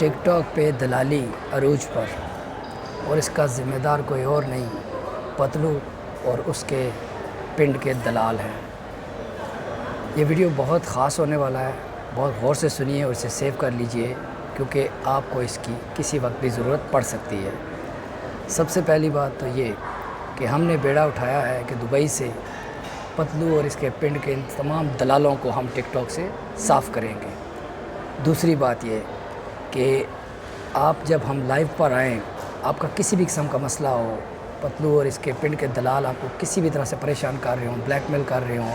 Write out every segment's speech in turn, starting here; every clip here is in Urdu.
ٹک ٹاک پہ دلالی عروج پر، اور اس کا ذمہ دار کوئی اور نہیں پتلو اور اس کے پنڈ کے دلال ہیں۔ یہ ویڈیو بہت خاص ہونے والا ہے، بہت غور سے سنیے اور اسے سیو کر لیجئے کیونکہ آپ کو اس کی کسی وقت بھی ضرورت پڑ سکتی ہے۔ سب سے پہلی بات تو یہ کہ ہم نے بیڑا اٹھایا ہے کہ دبئی سے پتلو اور اس کے پنڈ کے تمام دلالوں کو ہم ٹک ٹاک سے صاف کریں گے۔ دوسری بات یہ کہ آپ جب ہم لائیو پر آئیں، آپ کا کسی بھی قسم کا مسئلہ ہو، پتلو اور اس کے پنڈ کے دلال آپ کو کسی بھی طرح سے پریشان کر رہے ہوں، بلیک میل کر رہے ہوں،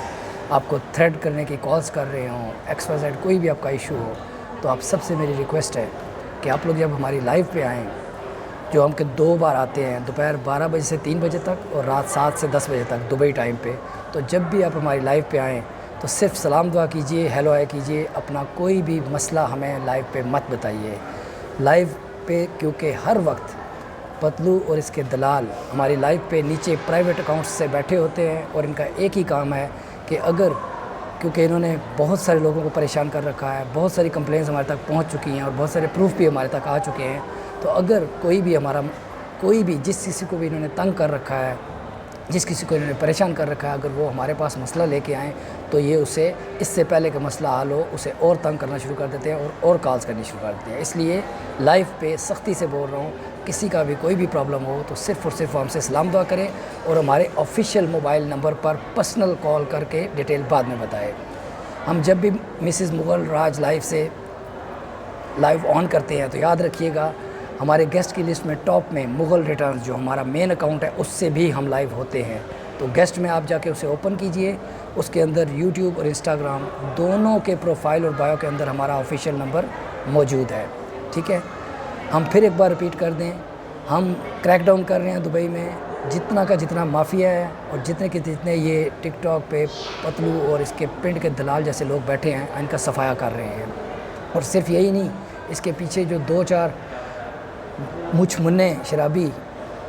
آپ کو تھریٹ کرنے کی کالز کر رہے ہوں، XYZ کوئی بھی آپ کا ایشو ہو، تو آپ سب سے میری ریکویسٹ ہے کہ آپ لوگ جب ہماری لائیو پہ آئیں، جو ہم کے 2 بار آتے ہیں، دوپہر 12 بجے سے 3 بجے تک اور رات 7 سے 10 بجے تک دبئی ٹائم پہ، تو جب بھی آپ ہماری لائیو پہ آئیں تو صرف سلام دعا کیجئے، ہیلو ہائے کیجئے، اپنا کوئی بھی مسئلہ ہمیں لائیو پہ مت بتائیے۔ لائیو پہ کیونکہ ہر وقت پتلو اور اس کے دلال ہماری لائیو پہ نیچے پرائیویٹ اکاؤنٹس سے بیٹھے ہوتے ہیں، اور ان کا ایک ہی کام ہے کہ اگر کیونکہ انہوں نے بہت سارے لوگوں کو پریشان کر رکھا ہے، بہت ساری کمپلینس ہمارے تک پہنچ چکی ہیں اور بہت سارے پروف بھی ہمارے تک آ چکے ہیں، تو اگر کوئی بھی جس کسی کو بھی انہوں نے تنگ کر رکھا ہے، جس کسی کو انہوں نے پریشان کر رکھا ہے، اگر وہ ہمارے پاس مسئلہ لے کے آئیں تو یہ اسے اس سے پہلے کہ مسئلہ حل ہو اسے اور تنگ کرنا شروع کر دیتے ہیں اور کالز کرنی شروع کر دیتے ہیں۔ اس لیے لائیو پہ سختی سے بول رہا ہوں، کسی کا بھی کوئی بھی پرابلم ہو تو صرف اور صرف ہم سے سلام دعا کریں اور ہمارے آفیشیل موبائل نمبر پر پرسنل کال کر کے ڈیٹیل بعد میں بتائیں۔ ہم جب بھی Mrs Mughal Raj live on کرتے ہیں تو یاد رکھیے گا ہمارے گیسٹ کی لسٹ میں ٹاپ میں مغل ریٹرنز جو ہمارا مین اکاؤنٹ ہے اس سے بھی ہم لائیو ہوتے ہیں، تو گیسٹ میں آپ جا کے اسے اوپن کیجئے، اس کے اندر یوٹیوب اور انسٹاگرام دونوں کے پروفائل اور بایو کے اندر ہمارا آفیشیل نمبر موجود ہے، ٹھیک ہے۔ ہم پھر ایک بار ریپیٹ کر دیں، ہم کریک ڈاؤن کر رہے ہیں دبئی میں، جتنا کا جتنا مافیا ہے اور جتنے یہ ٹک ٹاک پہ پتلو اور اس کے پنڈ کے دلال جیسے لوگ بیٹھے ہیں ان کا صفایا کر رہے ہیں۔ اور صرف یہی نہیں، اس کے پیچھے جو 2-4 مچھ منے شرابی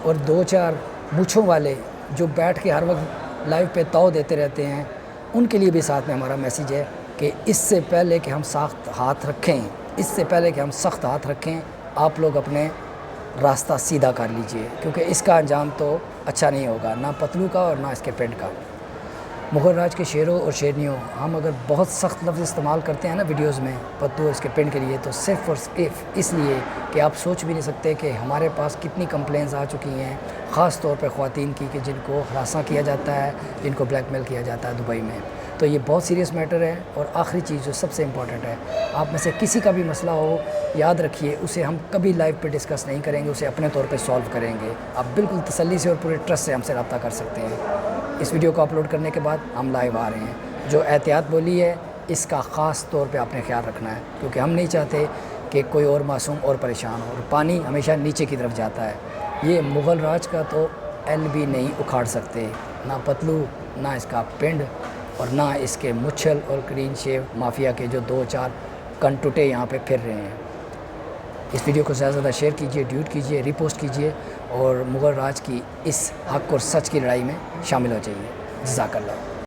اور 2-4 مچھوں والے جو بیٹھ کے ہر وقت لائیو پہ تاؤ دیتے رہتے ہیں، ان کے لیے بھی ساتھ میں ہمارا میسیج ہے کہ اس سے پہلے کہ ہم سخت ہاتھ رکھیں آپ لوگ اپنے راستہ سیدھا کر لیجئے، کیونکہ اس کا انجام تو اچھا نہیں ہوگا، نہ پتلو کا اور نہ اس کے پنڈ کا۔ مغل راج کے شیروں اور شیرنیوں، ہم اگر بہت سخت لفظ استعمال کرتے ہیں نا ویڈیوز میں پتلو اور اس کے پنڈ کے لیے، تو صرف اور صرف اس لیے کہ آپ سوچ بھی نہیں سکتے کہ ہمارے پاس کتنی کمپلینس آ چکی ہیں، خاص طور پہ خواتین کی، کہ جن کو ہراساں کیا جاتا ہے، جن کو بلیک میل کیا جاتا ہے دبئی میں۔ تو یہ بہت سیریس میٹر ہے، اور آخری چیز جو سب سے امپورٹنٹ ہے، آپ میں سے کسی کا بھی مسئلہ ہو، یاد رکھیے اسے ہم کبھی لائیو پہ ڈسکس نہیں کریں گے، اسے اپنے طور پہ سالو کریں گے۔ آپ بالکل تسلی سے اور پورے ٹرسٹ سے ہم سے رابطہ کر سکتے ہیں۔ اس ویڈیو کو اپلوڈ کرنے کے بعد ہم لائیو آ رہے ہیں۔ جو احتیاط بولی ہے اس کا خاص طور پہ آپ نے خیال رکھنا ہے، کیونکہ ہم نہیں چاہتے کہ کوئی اور معصوم اور پریشان ہو، اور پانی ہمیشہ نیچے کی طرف جاتا ہے۔ یہ مغل راج کا تو ایل بھی نہیں اکھاڑ سکتے، نہ پتلو، نہ اس کا پنڈ، اور نہ اس کے مچھل اور کلین شیو مافیا کے جو 2-4 کنٹوٹے یہاں پہ پھر رہے ہیں۔ اس ویڈیو کو زیادہ سے زیادہ شیئر کیجئے، ڈیوٹ کیجئے، ریپوسٹ کیجئے، اور مغل راج کی اس حق اور سچ کی لڑائی میں شامل ہو جائیے۔ جزاک اللہ۔